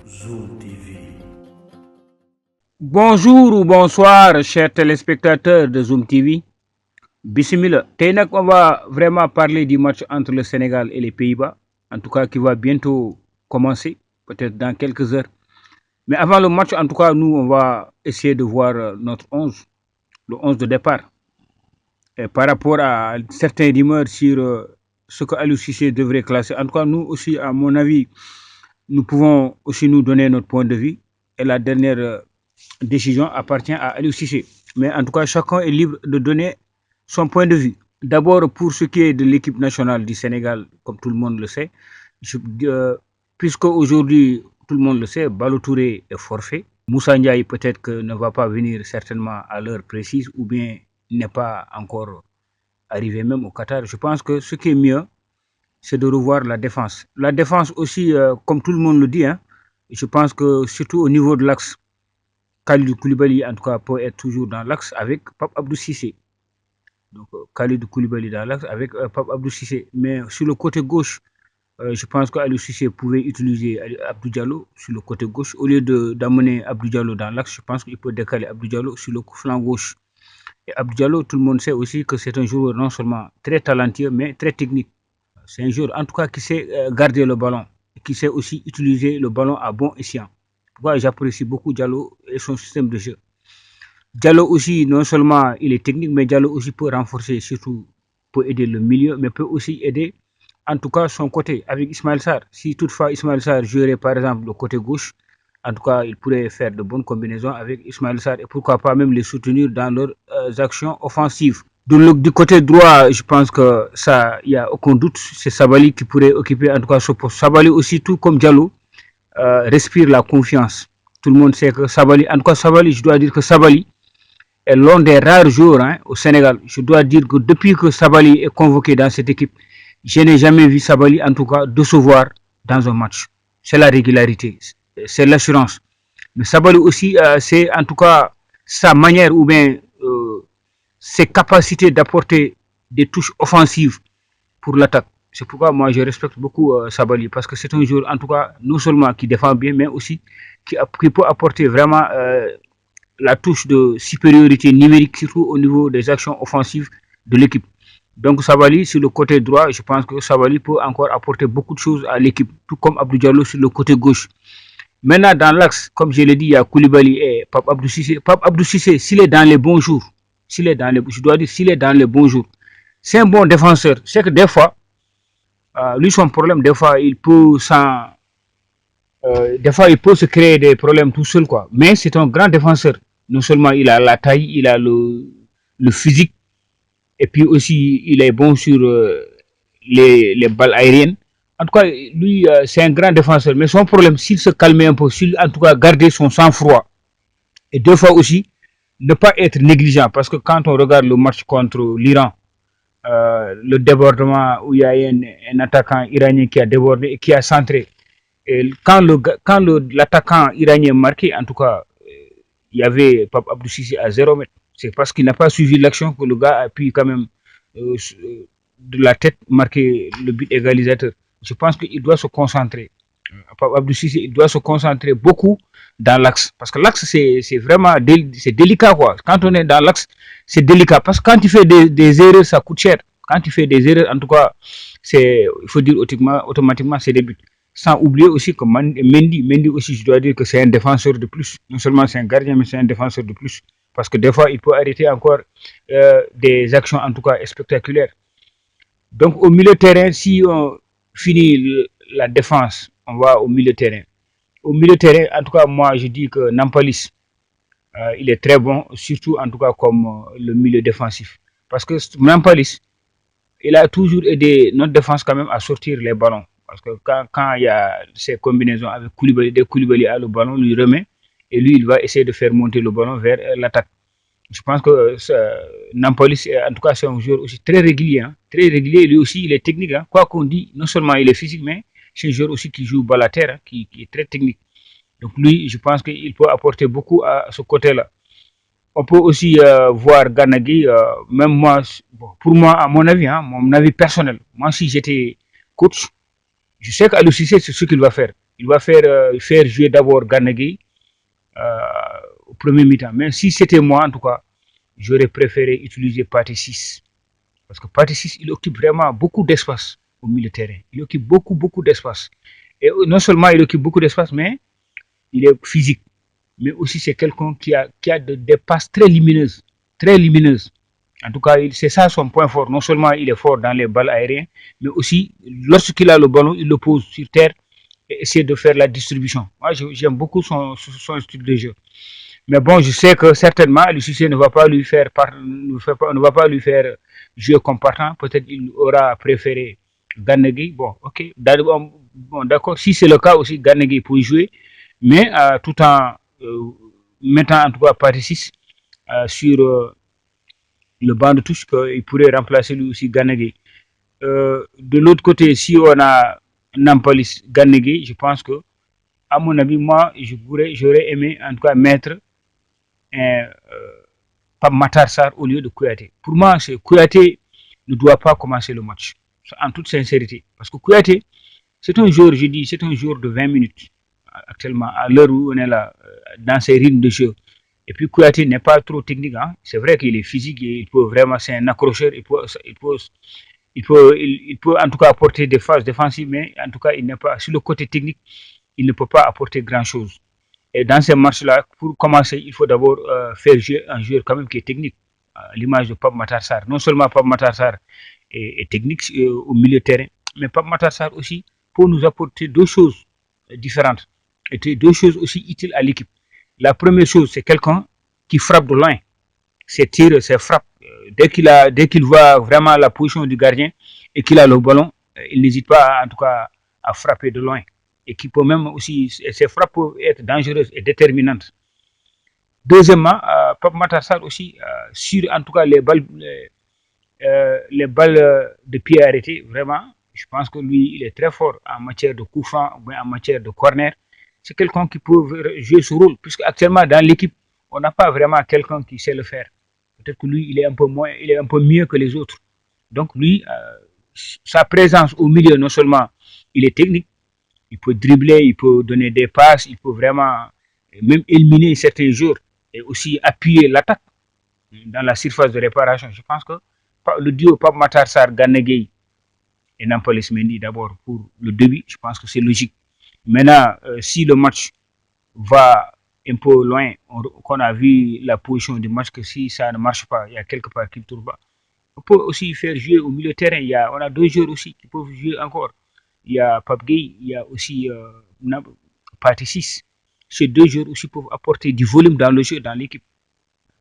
Zoom TV. Bonjour ou bonsoir, chers téléspectateurs de Zoom TV. Bismillah. Tainak, on va vraiment parler du match entre le Sénégal et les Pays-Bas. En tout cas, qui va bientôt commencer, peut-être dans quelques heures. Mais avant le match, en tout cas, nous, on va essayer de voir notre 11, le 11 de départ. Et par rapport à certains rumeurs sur ce que Aliou Cissé devrait classer. En tout cas, nous aussi, à mon avis, nous pouvons aussi nous donner notre point de vue. Et la dernière décision appartient à Aliou Cissé. Mais en tout cas, chacun est libre de donner son point de vue. D'abord, pour ce qui est de l'équipe nationale du Sénégal, comme tout le monde le sait, puisque aujourd'hui, tout le monde le sait, Ballo Touré est forfait. Moussa Ndiaye peut-être que ne va pas venir certainement à l'heure précise ou bien n'est pas encore arrivé même au Qatar. Je pense que ce qui est mieux, c'est de revoir la défense. La défense aussi, comme tout le monde le dit, hein, je pense que surtout au niveau de l'axe, Khalidou Koulibaly, en tout cas, peut être toujours dans l'axe avec Pape Abdou Cissé. Donc, Khalidou Koulibaly dans l'axe avec Pape Abdou Cissé. Mais sur le côté gauche, je pense qu'Aliou Cissé pouvait utiliser Abdou Diallo sur le côté gauche. Au lieu d'amener Abdou Diallo dans l'axe, je pense qu'il peut décaler Abdou Diallo sur le flanc gauche. Et Abdou Diallo, tout le monde sait aussi que c'est un joueur non seulement très talentueux, mais très technique. C'est un joueur, en tout cas, qui sait garder le ballon, et qui sait aussi utiliser le ballon à bon escient. Pourquoi j'apprécie beaucoup Diallo et son système de jeu. Diallo aussi, non seulement il est technique, mais Diallo aussi peut renforcer, surtout peut aider le milieu, mais peut aussi aider, en tout cas, son côté avec Ismaël Sarr. Si toutefois Ismaël Sarr jouerait par exemple le côté gauche, en tout cas, il pourrait faire de bonnes combinaisons avec Ismaël Sarr et pourquoi pas même les soutenir dans leurs actions offensives. Du côté droit, je pense que ça, il n'y a aucun doute, c'est Sabali qui pourrait occuper en tout cas ce poste. Sabali aussi, tout comme Diallo, respire la confiance. Tout le monde sait que Sabali, en tout cas Sabali, je dois dire que Sabali est l'un des rares joueurs au Sénégal. Je dois dire que depuis que Sabali est convoqué dans cette équipe, je n'ai jamais vu Sabali en tout cas décevoir dans un match. C'est la régularité, c'est l'assurance. Mais Sabali aussi, c'est en tout cas sa manière ou bien ses capacités d'apporter des touches offensives pour l'attaque. C'est pourquoi moi je respecte beaucoup Sabali parce que c'est un joueur en tout cas non seulement qui défend bien mais aussi qui peut apporter vraiment la touche de supériorité numérique surtout au niveau des actions offensives de l'équipe. Donc Sabali sur le côté droit, je pense que Sabali peut encore apporter beaucoup de choses à l'équipe, tout comme Abdou Diallo sur le côté gauche. Maintenant dans l'axe, comme je l'ai dit, il y a Koulibaly et Pape Abdou Cissé. Pape Abdou Cissé, s'il est dans les bons jours, je dois dire s'il est dans les bons jours, c'est un bon défenseur. C'est que des fois, lui son problème, des fois il peut se créer des problèmes tout seul quoi. Mais c'est un grand défenseur. Non seulement il a la taille, il a le physique, et puis aussi il est bon sur les balles aériennes. En tout cas, lui, c'est un grand défenseur. Mais son problème, s'il se calmait un peu, s'il en tout cas garder son sang-froid, et deux fois aussi, ne pas être négligent. Parce que quand on regarde le match contre l'Iran, le débordement où il y a un attaquant iranien qui a débordé et qui a centré. Et quand l'attaquant iranien marqué, en tout cas, il y avait Pape Abdou Cissé à 0 mètre. C'est parce qu'il n'a pas suivi l'action que le gars a pu quand même de la tête marquer le but égalisateur. Je pense qu'il doit se concentrer. Pape Abdou Cissé, il doit se concentrer beaucoup dans l'axe. Parce que l'axe, c'est vraiment c'est délicat. Quoi. Quand on est dans l'axe, c'est délicat. Parce que quand tu fais des erreurs, ça coûte cher. Quand tu fais des erreurs, en tout cas, il faut dire automatiquement, c'est des buts. Sans oublier aussi que Mendy aussi, je dois dire que c'est un défenseur de plus. Non seulement c'est un gardien, mais c'est un défenseur de plus. Parce que des fois, il peut arrêter encore des actions, en tout cas, spectaculaires. Donc, au milieu de terrain, si on finit la défense, on va au milieu de terrain. Au milieu de terrain, en tout cas, moi, je dis que Nampalis, il est très bon, surtout, en tout cas, comme le milieu défensif. Parce que Nampalis, il a toujours aidé notre défense quand même à sortir les ballons. Parce que quand il y a ces combinaisons avec Koulibaly, dès que Koulibaly a le ballon, lui remet, et lui, il va essayer de faire monter le ballon vers l'attaque. Je pense que Nampalis, en tout cas, c'est un joueur aussi très régulier. Hein, très régulier, lui aussi, il est technique. Hein. Quoi qu'on dit, non seulement il est physique, mais c'est un joueur aussi qui joue balle à terre, hein, qui est très technique. Donc lui, je pense qu'il peut apporter beaucoup à ce côté-là. On peut aussi voir Ganagui, même moi, bon, pour moi, à mon avis, hein, mon avis personnel, moi si j'étais coach, je sais qu'Aliou Cissé, c'est ce qu'il va faire. Il va faire jouer d'abord Gana Gueye au premier mi-temps. Mais si c'était moi, en tout cas, j'aurais préféré utiliser Pathé 6. Parce que Pathé 6, il occupe vraiment beaucoup d'espace au milieu de terrain. Il occupe beaucoup d'espace. Et non seulement il occupe beaucoup d'espace, mais il est physique. Mais aussi, c'est quelqu'un qui a des passes très lumineuses. Très lumineuses. En tout cas, c'est ça son point fort. Non seulement il est fort dans les balles aériennes, mais aussi, lorsqu'il a le ballon, il le pose sur terre et essaie de faire la distribution. Moi, j'aime beaucoup son style de jeu. Mais bon, je sais que certainement, Lucie ne va pas lui faire, ne va pas lui faire jouer comme partant. Peut-être il aura préféré Gana Gueye. Bon, ok. Bon, d'accord. Si c'est le cas aussi, Gana Gueye peut jouer, mais tout en mettant en tout cas Pathé 6 sur le banc de touche, qu'il pourrait remplacer lui aussi Gana Gueye. De l'autre côté, si on a Nampalis Gana Gueye, je pense que, à mon avis, moi, j'aurais aimé en tout cas mettre un Pape Matar Sarr au lieu de Kouyaté. Pour moi, Kouyaté ne doit pas commencer le match, en toute sincérité. Parce que Kouyaté, c'est un joueur, je dis, c'est un joueur de 20 minutes actuellement, à l'heure où on est là, dans ses rythmes de jeu. Et puis Kouyaté n'est pas trop technique. Hein. C'est vrai qu'il est physique et il peut vraiment, c'est un accrocheur, il peut en tout cas apporter des phases défensives, mais en tout cas, il n'est pas, sur le côté technique, il ne peut pas apporter grand-chose. Et dans ces matchs-là, pour commencer, il faut d'abord faire jouer un joueur quand même qui est technique, l'image de Pape Matar Sarr. Non seulement Pape Matar Sarr est technique au milieu de terrain, mais Pape Matar Sarr aussi pour nous apporter deux choses différentes et deux choses aussi utiles à l'équipe. La première chose, c'est quelqu'un qui frappe de loin. Ses tirs, ses frappes. Dès qu'il voit vraiment la position du gardien et qu'il a le ballon, il n'hésite pas en tout cas à frapper de loin. Et qui peut même aussi, ses frappes peuvent être dangereuses et déterminantes. Deuxièmement, Pape Matar Sarr aussi, sur en tout cas les balles de pied arrêtés, vraiment, je pense que lui, il est très fort en matière de coup franc ou en matière de corner. C'est quelqu'un qui peut jouer ce rôle, puisque actuellement dans l'équipe, on n'a pas vraiment quelqu'un qui sait le faire. Peut-être que lui, il est un peu mieux que les autres. Donc lui, sa présence au milieu, non seulement il est technique, il peut dribbler, il peut donner des passes, il peut vraiment même éliminer certains joueurs et aussi appuyer l'attaque dans la surface de réparation. Je pense que le duo Pape Matar Sarr, Gana Gueye et Nampalys Mendy d'abord pour le début, je pense que c'est logique. Maintenant, si le match va un peu loin, qu'on a vu la position du match, que si ça ne marche pas, il y a quelque part qui tourne pas. On peut aussi faire jouer au milieu de terrain. On a deux joueurs aussi qui peuvent jouer encore. Il y a Pape Gueye, il y a aussi Pathé 6. Ces deux joueurs aussi peuvent apporter du volume dans le jeu, dans l'équipe.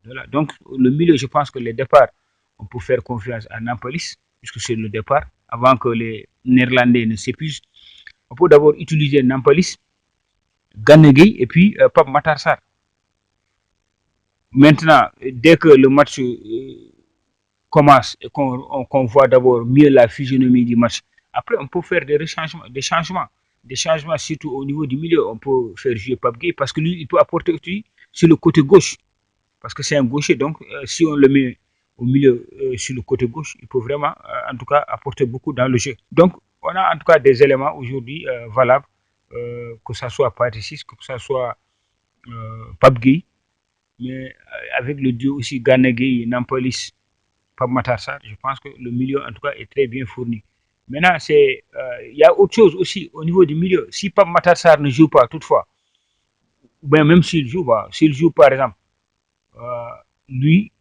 Voilà. Donc, le milieu, je pense que les départs, on peut faire confiance à Nampalys, puisque c'est le départ, avant que les Néerlandais ne s'épuisent. On peut d'abord utiliser Nampalys, Gana Gueye et puis Pape Matar Sarr. Maintenant, dès que le match commence et qu'on voit d'abord mieux la physionomie du match, après on peut faire des changements surtout au niveau du milieu. On peut faire jouer Pape Gueye parce que lui, il peut apporter aussi sur le côté gauche, parce que c'est un gaucher. Donc, si on le met au milieu sur le côté gauche, il peut vraiment, en tout cas, apporter beaucoup dans le jeu. Donc, on a en tout cas des éléments aujourd'hui valables, que ce soit Pathé 6, que ce soit Pape Gueye, mais avec le duo aussi Gana Gueye, Nampalys, Pape Matar Sarr, je pense que le milieu, en tout cas, est très bien fourni. Maintenant, il y a autre chose aussi au niveau du milieu. Si Pape Matar Sarr ne joue pas, toutefois, ou bien même s'il joue par exemple, euh, lui,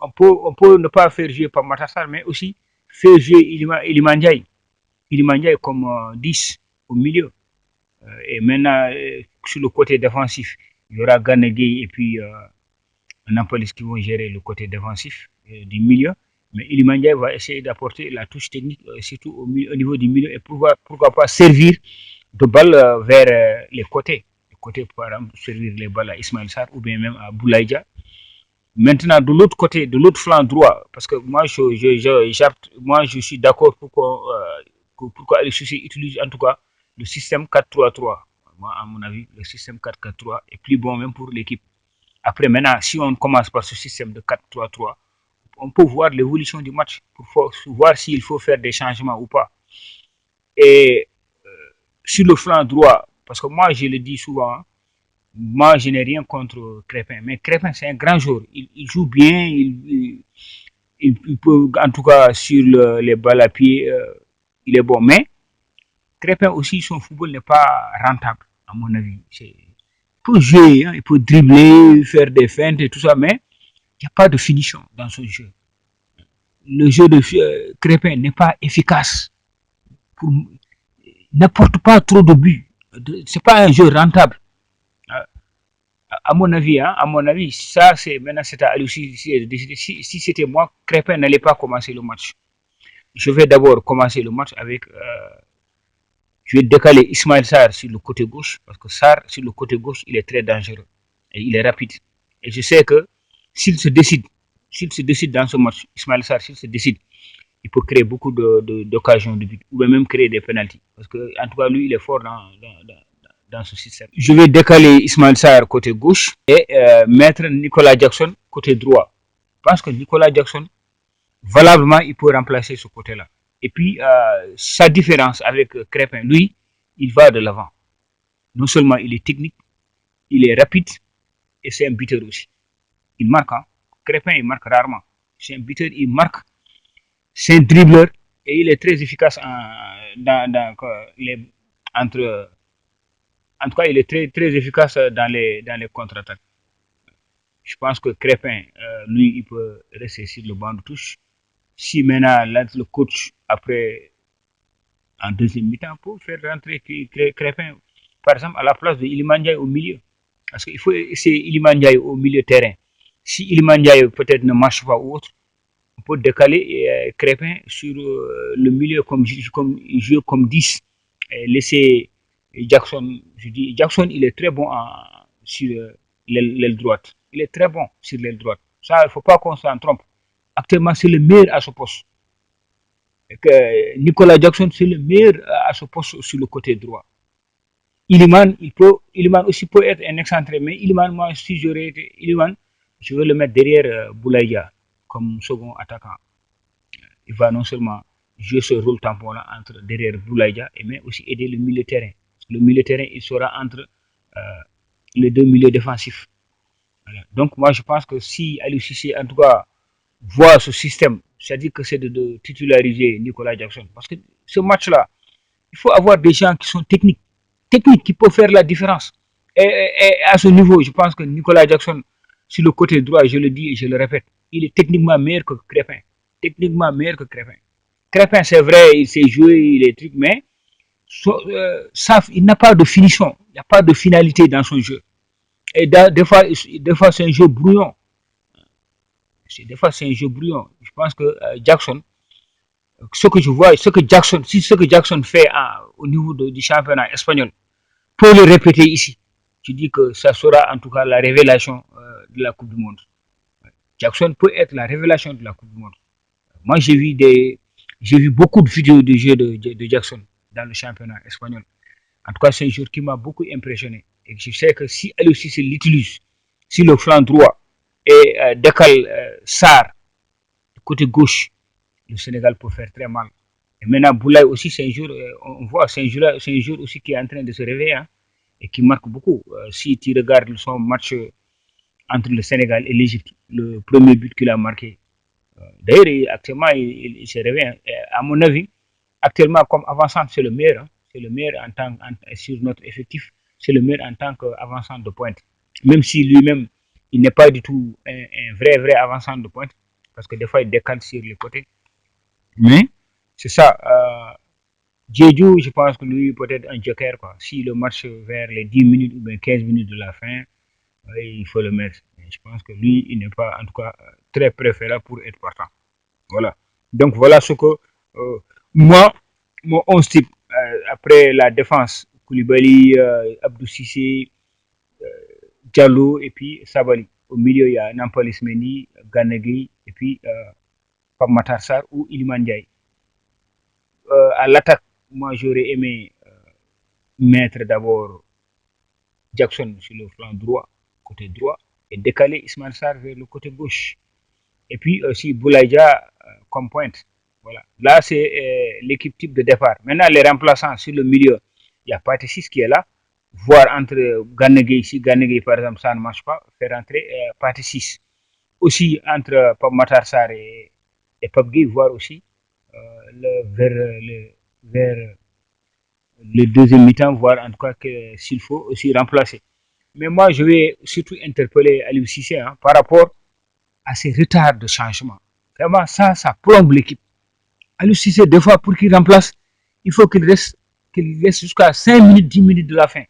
on peut ne pas faire jouer Pape Matar Sarr, mais aussi faire jouer Iliman Ndiaye. Iliman Ndiaye comme 10 au milieu. Et maintenant, sur le côté défensif, il y aura Gana Gueye et puis Nampalys qui vont gérer le côté défensif du milieu. Mais Iliman Ndiaye va essayer d'apporter la touche technique, surtout au niveau du milieu, et pourquoi pas servir de balles vers les côtés. Les côtés, par exemple, servir les balles à Ismaël Sarr ou bien même à Boulaïdja. Maintenant, de l'autre côté, de l'autre flanc droit, parce que moi, je suis d'accord pourquoi Aliou Cissé utilise en tout cas le système 4-3-3. Moi, à mon avis, le système 4-4-3 est plus bon même pour l'équipe. Après, maintenant, si on commence par ce système de 4-3-3, on peut voir l'évolution du match pour voir s'il faut faire des changements ou pas. Et sur le flanc droit, Parce que moi, je le dis souvent, hein, moi, je n'ai rien contre Crépin. Mais Crépin, c'est un grand joueur. Il joue bien, il peut, en tout cas, sur les balles à pied, il est bon. Mais Crépin aussi, son football n'est pas rentable, à mon avis. Il peut jouer, hein, il peut dribbler, faire des feintes et tout ça, mais il n'y a pas de finition dans ce jeu. Le jeu de Crépin n'est pas efficace. Pour, n'apporte pas trop de buts. C'est pas un jeu rentable. À mon avis, hein, à mon avis, ça c'est maintenant c'est à lui si c'était moi, Crépin n'allait pas commencer le match. Je vais d'abord commencer le match avec je vais décaler Ismaël Sarr sur le côté gauche parce que Sarr sur le côté gauche, il est très dangereux et il est rapide. Et je sais que s'il se décide dans ce match, Ismaël Sarr s'il se décide, il peut créer beaucoup d'occasions de but ou même créer des pénaltys parce que en tout cas lui il est fort dans ce système. Je vais décaler Ismaël Sarr côté gauche et mettre Nicolas Jackson côté droit. Je pense que Nicolas Jackson, valablement, il peut remplacer ce côté-là. Et puis, sa différence avec Crépin, lui, il va de l'avant. Non seulement il est technique, il est rapide et c'est un buteur aussi. Il marque, hein. Crépin, il marque rarement. C'est un buteur, il marque, c'est un dribbleur et il est très efficace dans les, entre en tout cas, il est très efficace dans les contre-attaques. Je pense que Crépin, lui, il peut rester sur le banc de touche. Si maintenant le coach, après, en deuxième mi-temps, peut faire rentrer Crépin, par exemple, à la place de Iliman Ndiaye au milieu. Parce qu'il faut essayer Iliman Ndiaye au milieu de terrain. Si Iliman Ndiaye peut-être ne marche pas ou autre, on peut décaler Crépin sur le milieu comme jeu comme 10 et laisser Jackson. Je dis Jackson, il est très bon sur l'aile droite. Il est très bon sur l'aile droite. Ça, il ne faut pas qu'on s'en trompe. Actuellement, c'est le meilleur à ce poste. Et que Nicolas Jackson, c'est le meilleur à ce poste sur le côté droit. Iliman aussi peut être un excentré, mais Iliman, moi, si j'aurais été Iliman, je vais le mettre derrière Boulaïa comme second attaquant. Il va non seulement jouer ce rôle tampon-là entre derrière Boulaïa, mais aussi aider le milieu de terrain. Le milieu de terrain, il sera entre les deux milieux défensifs. Voilà. Donc, moi, je pense que si Aliou Cissé, en tout cas, voit ce système, c'est-à-dire que c'est de titulariser Nicolas Jackson. Parce que ce match-là, il faut avoir des gens qui sont techniques, qui peuvent faire la différence. Et à ce niveau, je pense que Nicolas Jackson, sur le côté droit, je le dis et je le répète, il est techniquement meilleur que Crépin. Techniquement meilleur que Crépin. Crépin, c'est vrai, il sait jouer, il est truc, mais il n'a pas de finition, il n'y a pas de finalité dans son jeu. Et des fois c'est un jeu brouillon. Des fois, c'est un jeu brouillon. Je pense que Jackson, ce que je vois, ce que Jackson fait au niveau du championnat espagnol, peut le répéter ici. Je dis que ça sera en tout cas la révélation de la Coupe du Monde. Jackson peut être la révélation de la Coupe du Monde. Moi, j'ai vu beaucoup de vidéos de jeux de Jackson dans le championnat espagnol. En tout cas, c'est un joueur qui m'a beaucoup impressionné. Et je sais que si elle aussi se l'utilise sur le flanc droit et décale Sarr du côté gauche, le Sénégal peut faire très mal. Et maintenant, Boulaye aussi, c'est un jour, on voit, c'est un jour aussi qui est en train de se réveiller hein, et qui marque beaucoup. Si tu regardes son match entre le Sénégal et l'Égypte, le premier but qu'il a marqué, d'ailleurs, actuellement, il se réveille. Hein. À mon avis, actuellement, comme avançant, c'est le meilleur. Hein. C'est le meilleur sur notre effectif. C'est le meilleur en tant qu'avançant de pointe. Même si lui-même, il n'est pas du tout un vrai avançant de pointe. Parce que des fois, il décale sur les côtés. Mais, c'est ça. Jeju, je pense que lui, peut-être un joker. Quoi. Si le match vers les 10 minutes ou bien 15 minutes de la fin, il faut le mettre. Je pense que lui, il n'est pas, en tout cas, très préférable pour être partant. Voilà. Donc, voilà ce que moi, mon 11 type, après la défense, Koulibaly, Abdou Cissé, Diallo et puis Sabali. Au milieu, il y a Nampalys Mendy, Ganegui et puis Pape Matar Sarr ou Iliman Ndiaye. À l'attaque, moi, j'aurais aimé mettre d'abord Jackson sur le flanc droit, côté droit, et décaler Ismaël Sarr vers le côté gauche. Et puis aussi Boulaïdia comme pointe. Voilà. Là, c'est l'équipe type de départ. Maintenant, les remplaçants sur le milieu, il y a Pathé 6 qui est là. voir entre Ganegui, si Ganegui par exemple ça ne marche pas, faire entrer Pathé 6. Aussi entre Pape Matar Sarr et Pape Gueye, voir aussi vers le deuxième mi-temps, voir en tout cas que s'il faut aussi remplacer. Mais moi, je vais surtout interpeller Aliou Cissé hein, par rapport à ces retards de changement. Vraiment, ça plombe l'équipe. Aliou Cissé, deux fois pour qu'il remplace, il faut qu'il reste jusqu'à 5 minutes, 10 minutes de la fin.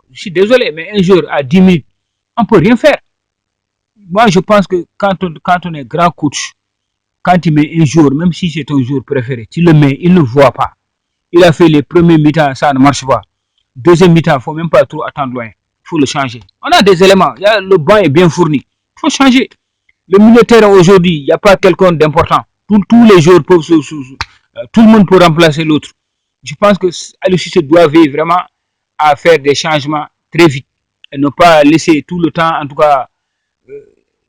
Je suis désolé, mais un jour à 10 minutes, on ne peut rien faire. Moi, je pense que quand on est grand coach, quand tu mets un jour, même si c'est ton jour préféré, tu le mets, il ne voit pas. Il a fait les premiers mi-temps, ça ne marche pas. Deuxième mi-temps, il ne faut même pas trop attendre loin. Il faut le changer. On a des éléments. Le banc est bien fourni. Il faut changer. Le milieu de terrain aujourd'hui, il n'y a pas quelqu'un d'important. Tous les joueurs peuvent tout le monde peut remplacer l'autre. Je pense que Aliou Cissé doit veiller vraiment à faire des changements très vite et ne pas laisser tout le temps, en tout cas,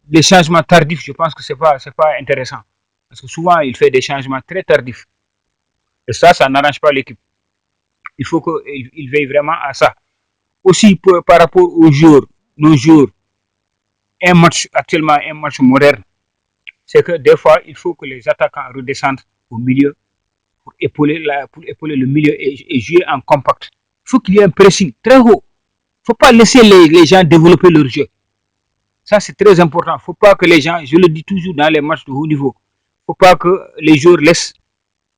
des changements tardifs. Je pense que c'est pas intéressant. Parce que souvent, il fait des changements très tardifs. Et ça n'arrange pas l'équipe. Il faut qu'il veille vraiment à ça. Aussi, par rapport aux joueurs, nos joueurs, un match actuellement, un match moderne, c'est que des fois, il faut que les attaquants redescendent au milieu pour épauler le milieu et jouer en compact. Il faut qu'il y ait un pressing très haut. Il ne faut pas laisser les gens développer leur jeu. Ça, c'est très important. Il ne faut pas que les gens, je le dis toujours dans les matchs de haut niveau, il ne faut pas que les joueurs laissent,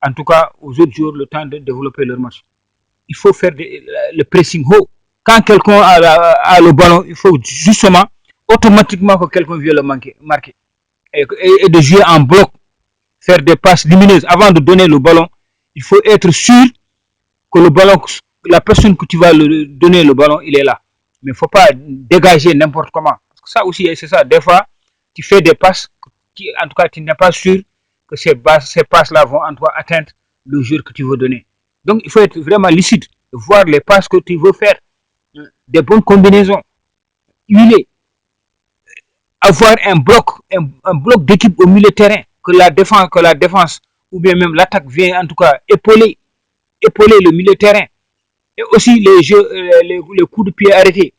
en tout cas aux autres joueurs, le temps de développer leur match. Il faut faire le pressing haut. Quand quelqu'un a le ballon, il faut justement automatiquement que quelqu'un vienne le marquer. Et de jouer en bloc, faire des passes lumineuses avant de donner le ballon. Il faut être sûr que le ballon, la personne que tu vas le donner le ballon, il est là. Mais il ne faut pas dégager n'importe comment. Parce que ça aussi, c'est ça. Des fois, tu fais des passes, en tout cas, tu n'es pas sûr que ces passes-là vont en tout cas atteindre le jour que tu veux donner. Donc, il faut être vraiment lucide, voir les passes que tu veux faire, des bonnes combinaisons, huiler, avoir un bloc d'équipe au milieu de terrain, que la défense ou bien même l'attaque vient en tout cas épauler le milieu de terrain. Et aussi les jeux, les coups de pied arrêtés.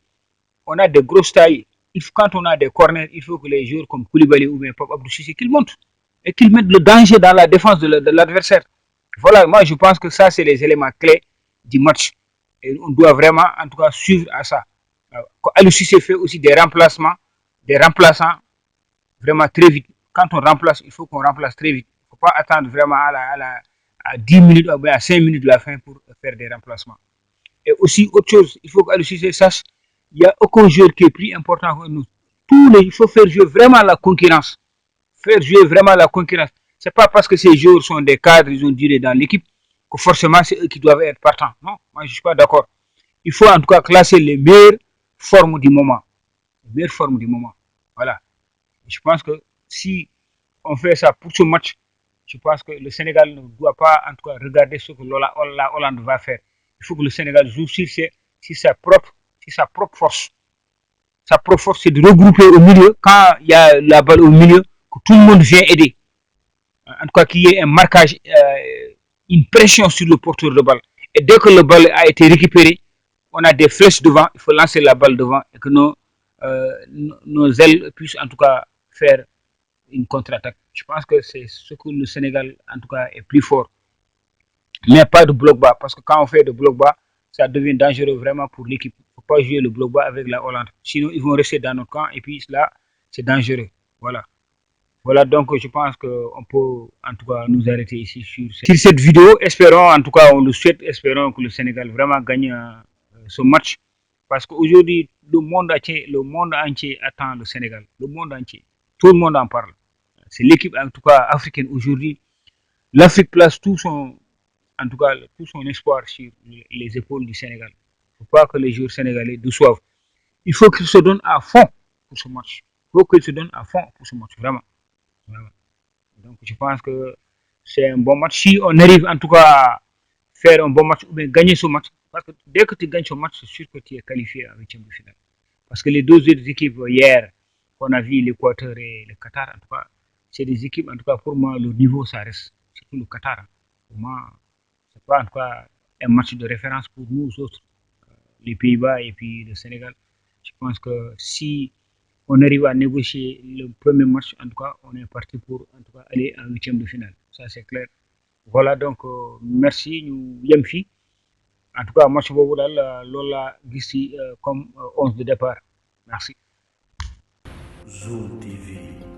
On a des grosses tailles. Quand on a des corners, il faut que les joueurs comme Koulibaly ou bien Pop Abdou Cissé qu'ils montent et qu'ils mettent le danger dans la défense de l'adversaire. Voilà, moi je pense que ça c'est les éléments clés du match. Et on doit vraiment en tout cas suivre à ça. Aliou Cissé fait aussi des remplacements, des remplaçants vraiment très vite. Quand on remplace, il faut qu'on remplace très vite. Il ne faut pas attendre vraiment à 10 minutes ou à 5 minutes de la fin pour faire des remplacements. Et aussi, autre chose, il faut qu'Aliou Cissé sache, il n'y a aucun joueur qui est plus important que nous. Il faut faire jouer vraiment la concurrence. Faire jouer vraiment la concurrence. Ce n'est pas parce que ces joueurs sont des cadres, ils ont duré dans l'équipe, que forcément c'est eux qui doivent être partants. Non, moi je ne suis pas d'accord. Il faut en tout cas classer les meilleures formes du moment. Les meilleures formes du moment. Voilà. Je pense que si on fait ça pour ce match, je pense que le Sénégal ne doit pas en tout cas regarder ce que la Hollande va faire. Il faut que le Sénégal joue sur sa propre force. Sa propre force, c'est de regrouper au milieu, quand il y a la balle au milieu, que tout le monde vient aider. En tout cas, qu'il y ait un marquage, une pression sur le porteur de balle. Et dès que le balle a été récupéré, on a des flèches devant, il faut lancer la balle devant et que nos ailes puissent en tout cas faire une contre-attaque. Je pense que c'est ce que le Sénégal, en tout cas, est plus fort. Mais pas de bloc bas, parce que quand on fait de bloc bas, ça devient dangereux vraiment pour l'équipe. Il ne faut pas jouer le bloc bas avec la Hollande. Sinon, ils vont rester dans notre camp et puis là, c'est dangereux. Voilà. Voilà, donc je pense qu'on peut en tout cas nous arrêter ici sur cette vidéo. Espérons, en tout cas, on le souhaite, espérons que le Sénégal vraiment gagne ce match. Parce qu'aujourd'hui, le monde entier attend le Sénégal. Le monde entier. Tout le monde en parle. C'est l'équipe, en tout cas, africaine aujourd'hui. L'Afrique place en tout cas, tout son espoir sur les épaules du Sénégal. Il ne faut pas que les joueurs sénégalais déçoivent. Il faut qu'ils se donnent à fond pour ce match. Il faut qu'ils se donnent à fond pour ce match, vraiment. Vraiment. Donc je pense que c'est un bon match. Si on arrive en tout cas à faire un bon match ou bien gagner ce match, parce que dès que tu gagnes ce match, c'est sûr que tu es qualifié à huitième de finale. Parce que les deux autres équipes hier, qu'on a vu l'Équateur et le Qatar, en tout cas, c'est des équipes, en tout cas pour moi, le niveau ça reste. Surtout le Qatar. Pour moi, c'est pas en tout cas un match de référence pour nous autres. les Pays-Bas et puis le Sénégal. Je pense que si on arrive à négocier le premier match, en tout cas, on est parti pour en tout cas, aller en huitième de finale. Ça, c'est clair. Voilà, donc, merci. Nous, Yemfi. En tout cas, match boobu daal loolu laa gis ci comme 11 de départ. Merci. Zoom TV.